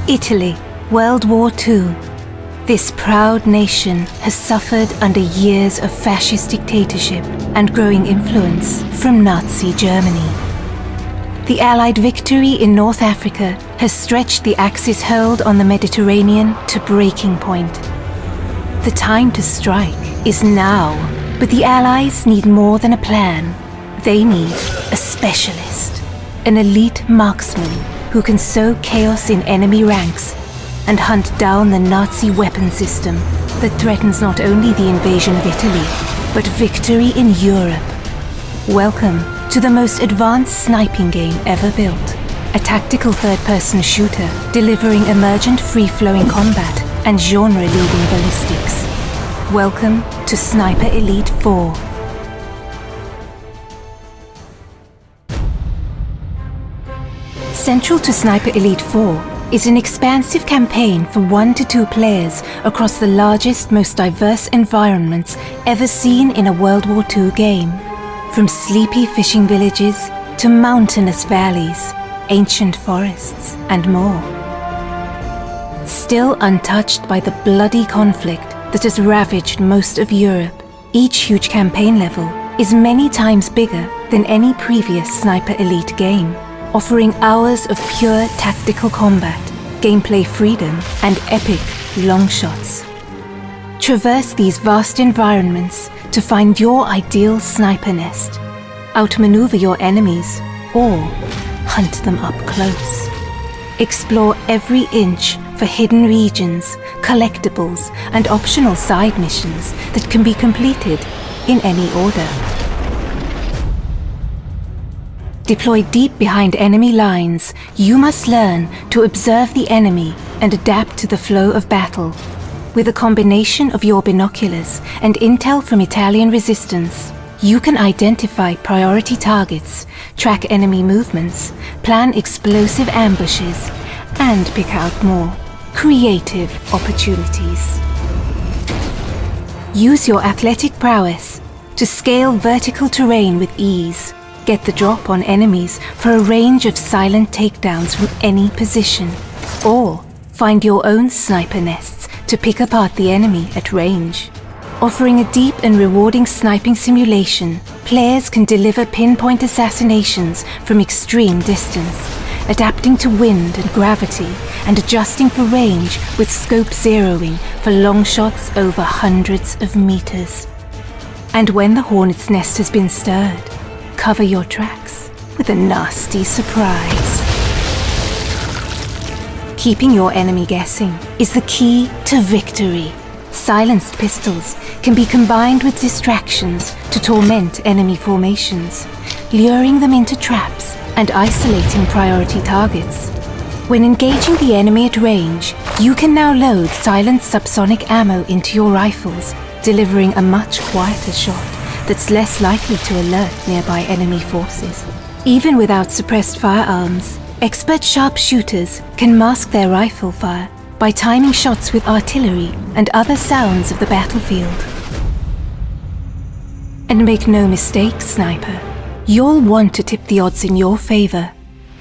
Italy, World War II. This proud nation has suffered under years of fascist dictatorship and growing influence from Nazi Germany. The Allied victory in North Africa has stretched the Axis hold on the Mediterranean to breaking point. The time to strike is now, but the Allies need more than a plan. They need a specialist, an elite marksman who can sow chaos in enemy ranks and hunt down the Nazi weapon system that threatens not only the invasion of Italy, but victory in Europe. Welcome to the most advanced sniping game ever built. A tactical third-person shooter delivering emergent free-flowing combat and genre-leading ballistics. Welcome to Sniper Elite 4. Central to Sniper Elite 4 is an expansive campaign for 1 to 2 players across the largest, most diverse environments ever seen in a World War II game. From sleepy fishing villages to mountainous valleys, ancient forests, and more. Still untouched by the bloody conflict that has ravaged most of Europe, each huge campaign level is many times bigger than any previous Sniper Elite game, offering hours of pure tactical combat, gameplay freedom, and epic long shots. Traverse these vast environments to find your ideal sniper nest, outmaneuver your enemies, or hunt them up close. Explore every inch for hidden regions, collectibles, and optional side missions that can be completed in any order. Deployed deep behind enemy lines, you must learn to observe the enemy and adapt to the flow of battle. With a combination of your binoculars and intel from Italian resistance, you can identify priority targets, track enemy movements, plan explosive ambushes, and pick out more creative opportunities. Use your athletic prowess to scale vertical terrain with ease. Get the drop on enemies for a range of silent takedowns from any position, or find your own sniper nests to pick apart the enemy at range. Offering a deep and rewarding sniping simulation, players can deliver pinpoint assassinations from extreme distance, adapting to wind and gravity, and adjusting for range with scope zeroing for long shots over hundreds of meters. And when the hornet's nest has been stirred, cover your tracks with a nasty surprise. Keeping your enemy guessing is the key to victory. Silenced pistols can be combined with distractions to torment enemy formations, luring them into traps and isolating priority targets. When engaging the enemy at range, you can now load silent subsonic ammo into your rifles, delivering a much quieter shot that's less likely to alert nearby enemy forces. Even without suppressed firearms, expert sharpshooters can mask their rifle fire by timing shots with artillery and other sounds of the battlefield. And make no mistake, sniper, you'll want to tip the odds in your favor.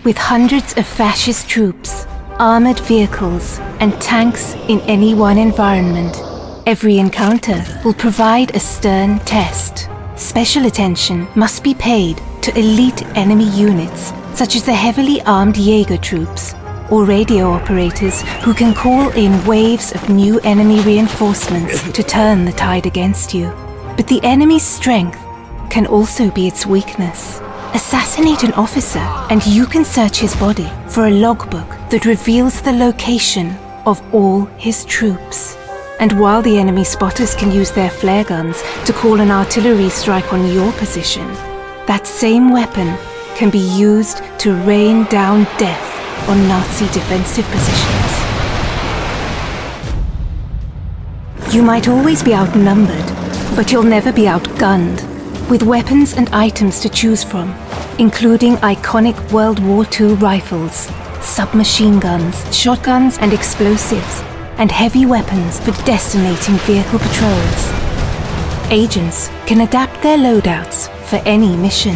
With hundreds of fascist troops, armored vehicles, and tanks in any one environment, every encounter will provide a stern test. Special attention must be paid to elite enemy units, such as the heavily armed Jaeger troops, or radio operators who can call in waves of new enemy reinforcements to turn the tide against you. But the enemy's strength can also be its weakness. Assassinate an officer, and you can search his body for a logbook that reveals the location of all his troops. And while the enemy spotters can use their flare guns to call an artillery strike on your position, that same weapon can be used to rain down death on Nazi defensive positions. You might always be outnumbered, but you'll never be outgunned. With weapons and items to choose from, including iconic World War II rifles, submachine guns, shotguns and explosives, and heavy weapons for decimating vehicle patrols. Agents can adapt their loadouts for any mission.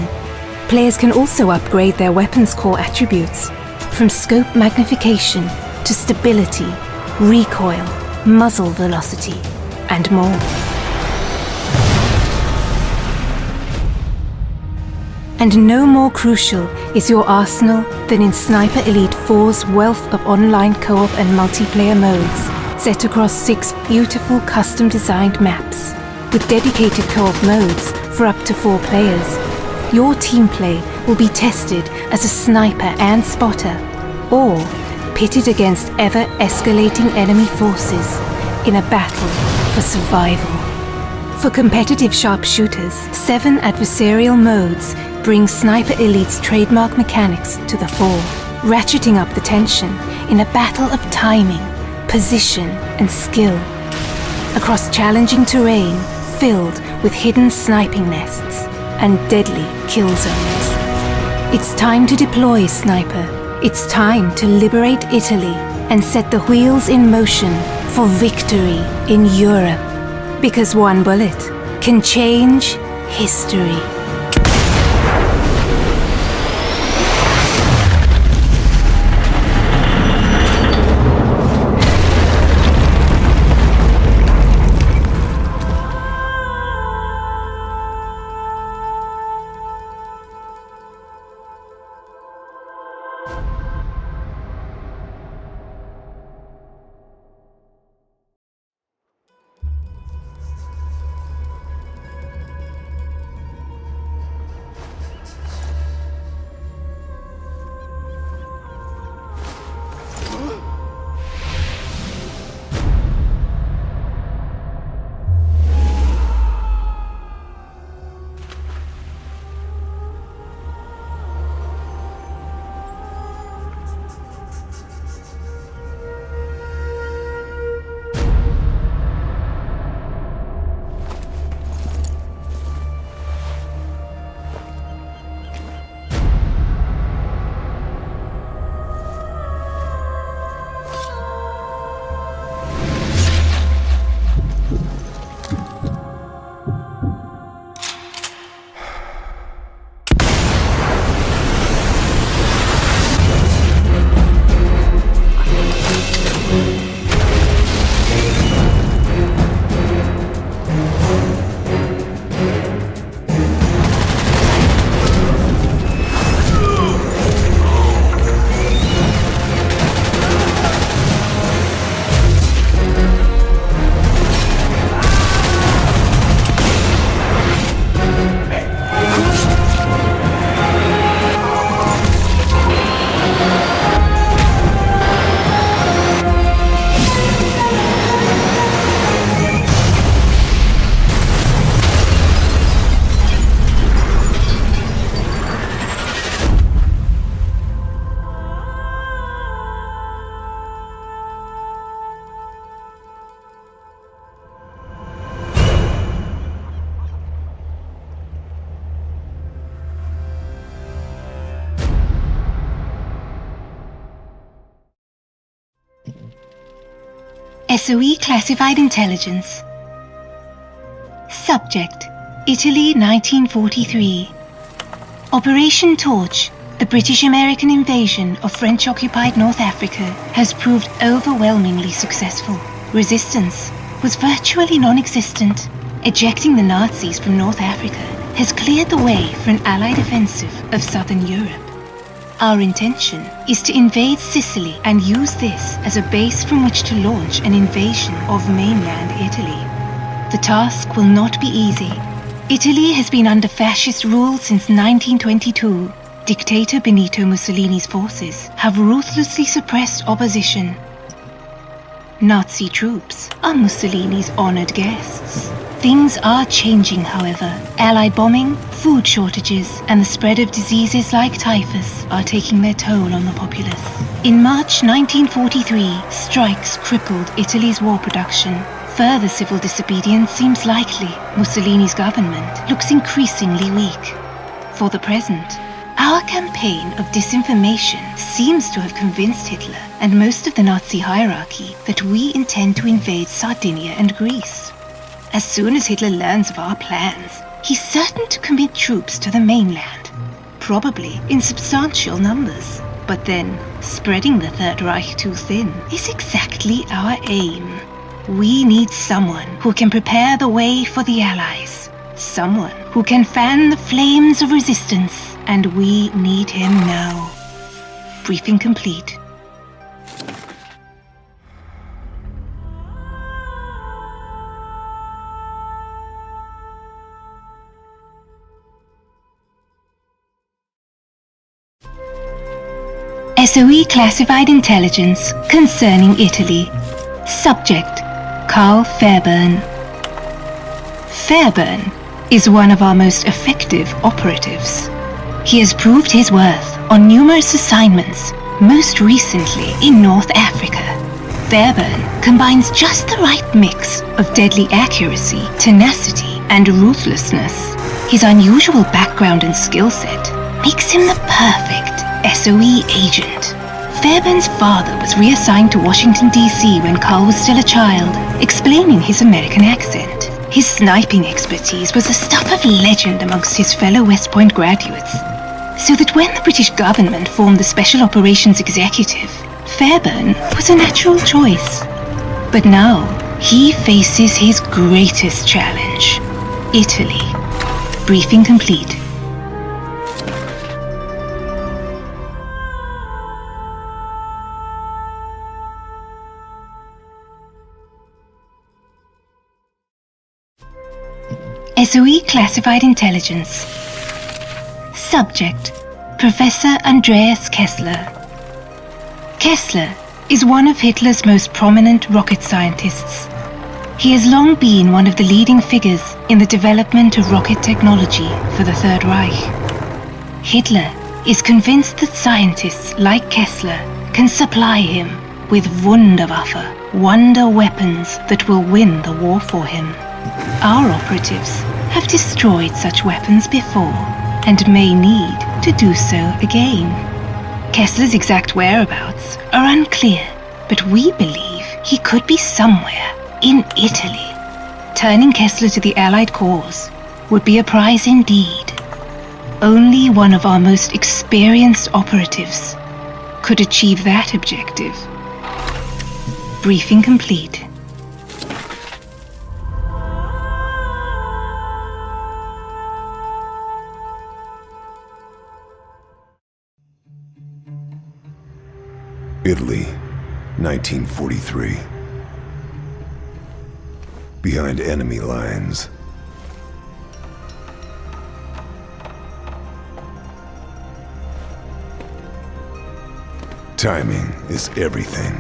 Players can also upgrade their weapons core attributes, from scope magnification to stability, recoil, muzzle velocity, and more. And no more crucial is your arsenal than in Sniper Elite 4's wealth of online co-op and multiplayer modes, set across 6 beautiful custom-designed maps. With dedicated co-op modes for up to 4 players, your team play will be tested as a sniper and spotter, or pitted against ever-escalating enemy forces in a battle for survival. For competitive sharpshooters, 7 adversarial modes bring Sniper Elite's trademark mechanics to the fore, ratcheting up the tension in a battle of timing, position, and skill. Across challenging terrain filled with hidden sniping nests and deadly kill zones. It's time to deploy, Sniper. It's time to liberate Italy and set the wheels in motion for victory in Europe. Because one bullet can change history. SOE Classified Intelligence. Subject: Italy 1943. Operation Torch, the British-American invasion of French-occupied North Africa, has proved overwhelmingly successful. Resistance was virtually non-existent. Ejecting the Nazis from North Africa has cleared the way for an Allied offensive of southern Europe. Our intention is to invade Sicily and use this as a base from which to launch an invasion of mainland Italy. The task will not be easy. Italy has been under fascist rule since 1922. Dictator Benito Mussolini's forces have ruthlessly suppressed opposition. Nazi troops are Mussolini's honored guests. Things are changing, however. Allied bombing, food shortages, and the spread of diseases like typhus are taking their toll on the populace. In March 1943, strikes crippled Italy's war production. Further civil disobedience seems likely. Mussolini's government looks increasingly weak. For the present, our campaign of disinformation seems to have convinced Hitler and most of the Nazi hierarchy that we intend to invade Sardinia and Greece. As soon as Hitler learns of our plans, he's certain to commit troops to the mainland, probably in substantial numbers. But then, spreading the Third Reich too thin is exactly our aim. We need someone who can prepare the way for the Allies. Someone who can fan the flames of resistance. And we need him now. Briefing complete. SOE classified intelligence concerning Italy. Subject: Carl Fairburn. Fairburn is one of our most effective operatives. He has proved his worth on numerous assignments, most recently in North Africa. Fairburn combines just the right mix of deadly accuracy, tenacity, and ruthlessness. His unusual background and skill set makes him the perfect SOE agent. Fairburn's father was reassigned to Washington, D.C. when Carl was still a child, explaining his American accent. His sniping expertise was the stuff of legend amongst his fellow West Point graduates, so that when the British government formed the Special Operations Executive, Fairburn was a natural choice. But now, he faces his greatest challenge: Italy. Briefing complete. SOE classified intelligence. Subject: Professor Andreas Kessler. Kessler is one of Hitler's most prominent rocket scientists. He has long been one of the leading figures in the development of rocket technology for the Third Reich. Hitler is convinced that scientists like Kessler can supply him with Wunderwaffe, wonder weapons that will win the war for him. Our operatives have destroyed such weapons before, and may need to do so again. Kessler's exact whereabouts are unclear, but we believe he could be somewhere in Italy. Turning Kessler to the Allied cause would be a prize indeed. Only one of our most experienced operatives could achieve that objective. Briefing complete. Italy, 1943. Behind enemy lines. Timing is everything.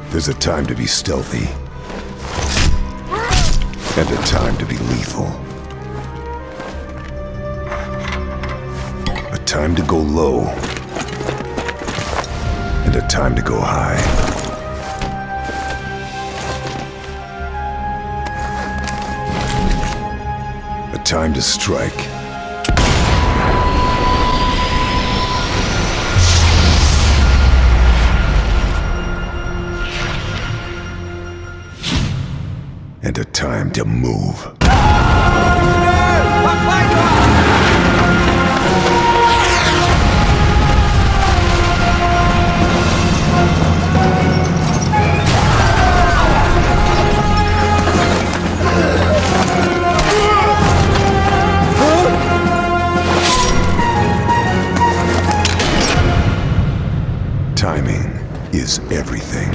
There's a time to be stealthy, and a time to be lethal. A time to go low, and a time to go high. A time to strike, and a time to move. Timing is everything.